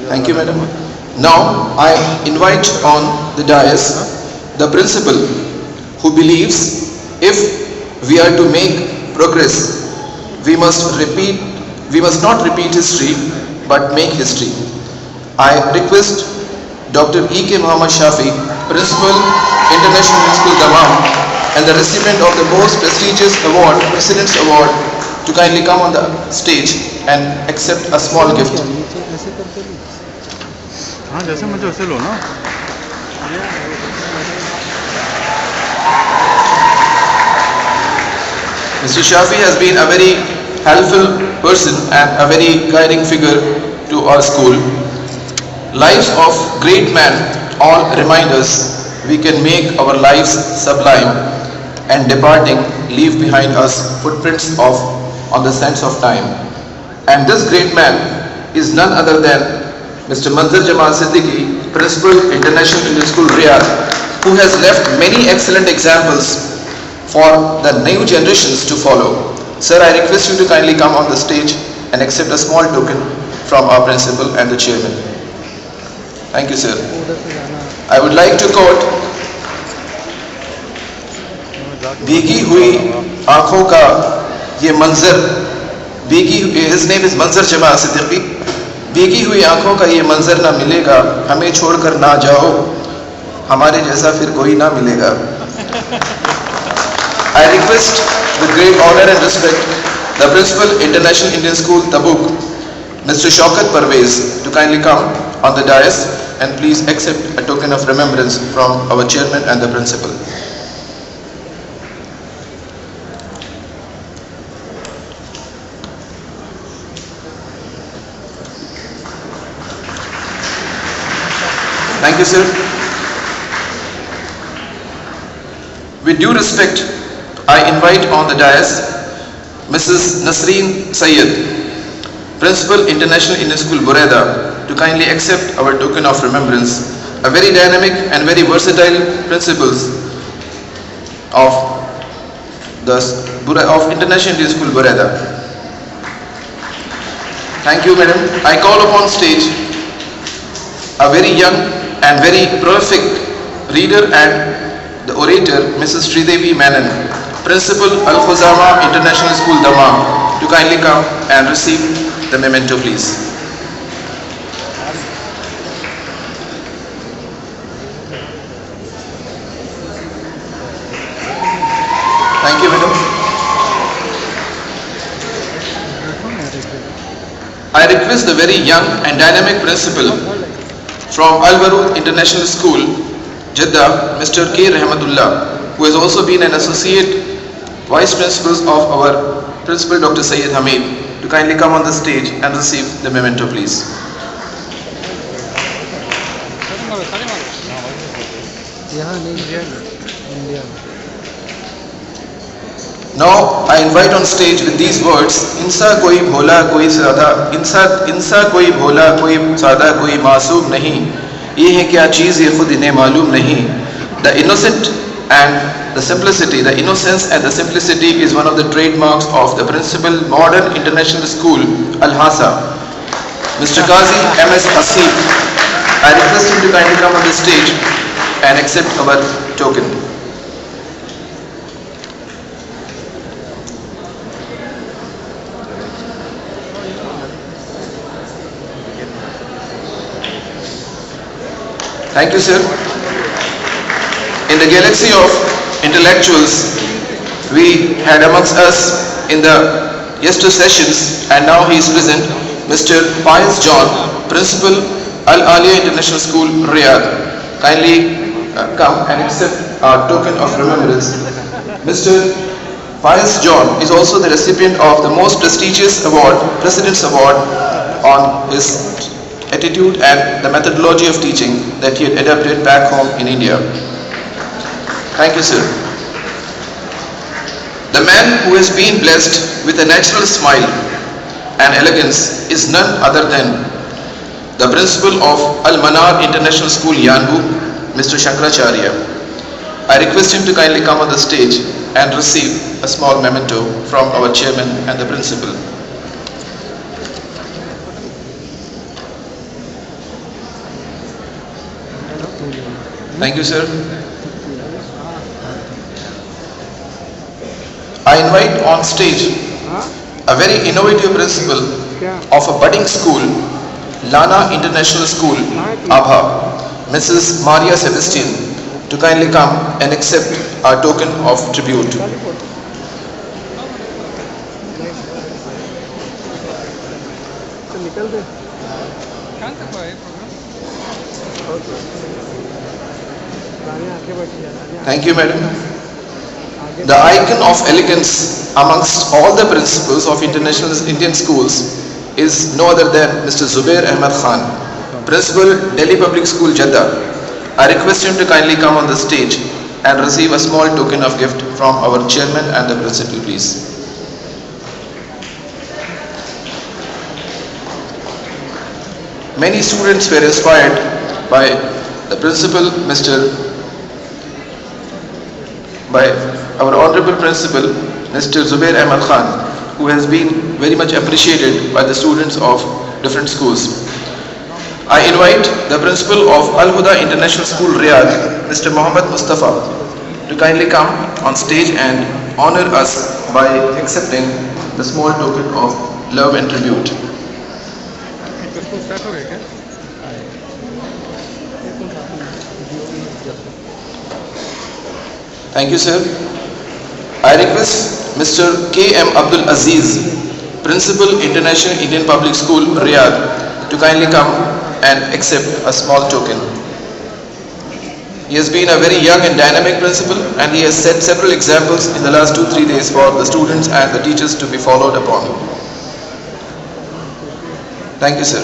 Thank you, madam. Now I invite on the dais the principal who believes if we are to make progress, we must repeat, we must not repeat history but make history. I request Dr. E.K. Muhammad Shafi, Principal, International Indian School, Dammam, and the recipient of the most prestigious award, President's Award, to kindly come on the stage and accept a small gift. हाँ जैसे मुझे वैसे लो ना. Mr. Shafi has been a very helpful person and a very guiding figure to our school. Lives of great men all remind us we can make our lives sublime and departing leave behind us footprints of on the sands of time. And this great man is none other than Mr. Manzar Jamal Siddiqui, Principal, International Indian School, Riyadh, who has left many excellent examples for the new generations to follow. Sir, I request you to kindly come on the stage and accept a small token from our principal and the chairman. Thank you, sir. I would like to quote, भीगी हुई आंखों का ये मंजर, his name is Manzar Jamal Siddiqui. भीगी हुई आंखों का ये मंजर ना मिलेगा, हमें छोड़कर ना जाओ, हमारे जैसा फिर कोई ना मिलेगा. I request with great honor and respect the Principal, International Indian School, Tabuk, Mr. Shaukat Parvez, to kindly come on the dais and please accept a token of remembrance from our chairman and the principal. Thank you, sir. With due respect, I invite on the dais Mrs. Nasreen Sayyed, Principal, International Indian School, Buraidah, to kindly accept our token of remembrance. A very dynamic and very versatile principals of International Indian School, Buraidah. Thank you, madam. I call upon stage a very young and very prolific reader and the orator, Mrs. Sridevi Menon, Principal, Al-Khuzama International School, Dammam, to kindly come and receive the memento, please. Thank you, madam. I request the very young and dynamic principal from Al-Warud International School, Jeddah, Mr. K. Rahmatullah, who has also been an associate vice principal of our principal, Dr. Sayyid Hamid, to kindly come on the stage and receive the memento, please. Now I invite on stage with these words, इंसा कोई भोला कोई सादा, इंसा कोई भोला कोई सादा कोई मासूम नहीं, ये है क्या चीज़ ये खुद इन्हें मालूम नहीं. The innocent and the simplicity, the innocence and the simplicity is one of the trademarks of the Principal, Modern International School, Al-Hasa, Mr. Qazi M.S. Hasib. I request him to kindly come on the stage and accept our token. Thank you, sir. In the galaxy of intellectuals, we had amongst us in the yester sessions, and now he is present, Mr. Pius John, Principal, Al-Aliya International School, Riyadh. Kindly come and accept our token of remembrance. Mr. Pius John is also the recipient of the most prestigious award, President's Award, on his attitude and the methodology of teaching that he had adapted back home in India. Thank you, sir. The man who has been blessed with a natural smile and elegance is none other than the principal of Al-Manar International School, Yanbu, Mr. Shankaracharya. I request him to kindly come on the stage and receive a small memento from our chairman and the principal. Thank you, sir. I invite on stage a very innovative principal of a budding school, Lana International School, Abha, Mrs. Maria Sebastian, to kindly come and accept our token of tribute. Thank you, madam. The icon of elegance amongst all the principals of international Indian schools is no other than Mr. Zubair Ahmed Khan, Principal, Delhi Public School, Jeddah. I request him to kindly come on the stage and receive a small token of gift from our chairman and the principal, please. Many students were inspired by the principal, by our honorable principal, Mr. Zubair Ahmed Khan, who has been very much appreciated by the students of different schools. I invite the principal of Al Huda International School, Riyadh, Mr. Mohammad Mustafa, to kindly come on stage and honor us by accepting the small token of love and tribute. Thank you, sir. I request Mr. K.M. Abdul Aziz, Principal, International Indian Public School, Riyadh, to kindly come and accept a small token. He has been a very young and dynamic principal, and he has set several examples in the last 2-3 days for the students and the teachers to be followed upon. Thank you, sir.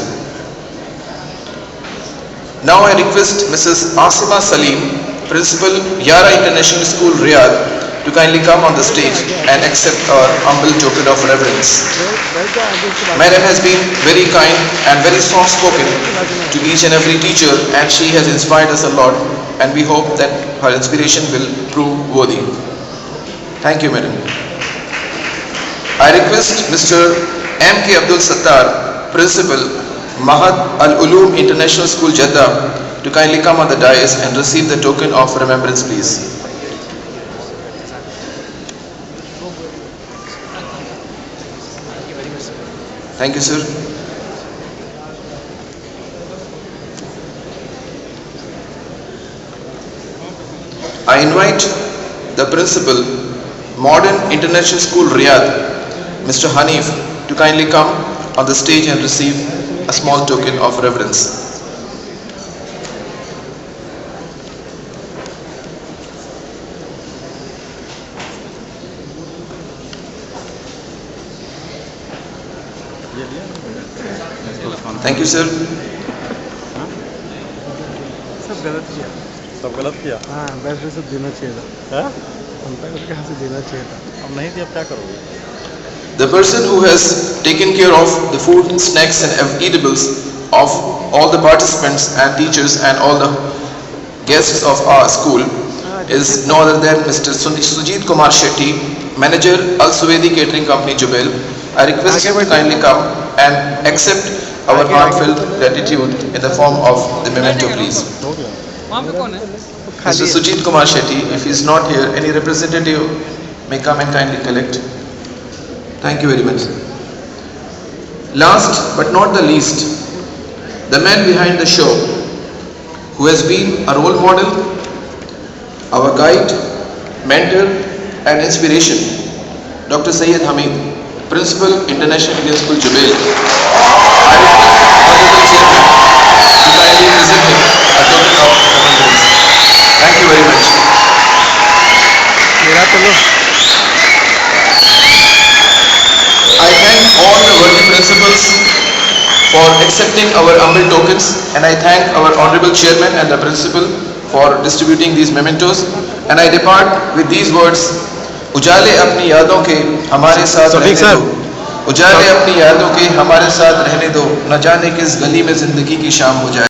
Now I request Mrs. Asima Salim, Principal, Yara International School, Riyadh, to kindly come on the stage and accept our humble token of reverence. Madam has been very kind and very soft-spoken to each and every teacher, and she has inspired us a lot, and we hope that her inspiration will prove worthy. Thank you, madam. I request Mr. M.K. Abdul Sattar, Principal, Mahad Al-Ulum International School, Jeddah, to kindly come on the dais and receive the token of remembrance, please. Thank you, sir. I invite the principal, Modern International School, Riyadh, Mr. Hanif, to kindly come on the stage and receive a small token of reverence. Thank you, sir. सब गलत किया। सब गलत किया। हाँ, वैसे सब देना चाहिए था। हाँ? हमको कहाँ से देना चाहिए था? अब नहीं दिया, अब क्या करोगे? The person who has taken care of the food, snacks and eatables of all the participants and teachers and all the guests of our school is no other than Mr. Sujit Kumar Shetty, Manager Al Suwaidi Catering Company, Jubail. I request you to kindly come and accept our heartfelt gratitude in the form of the memento, please. Mr. Sujit Kumar Shetty, if he is not here, any representative may come and kindly collect. Thank you very much. Last but not the least, the man behind the show, who has been a role model, our guide, mentor and inspiration, Dr. Syed Hamid, Principal, International Indian School, Jubail. I request Honorable Chairman to kindly present him a token of remembrance. Thank you very much. I thank all the worthy principals for accepting our humble tokens, and I thank our Honorable Chairman and the Principal for distributing these mementos, and I depart with these words. उजाले अपनी यादों के हमारे साथ रहने दो, उजाले अपनी यादों के हमारे साथ रहने दो, न जाने किस गली में जिंदगी की शाम हो जाए।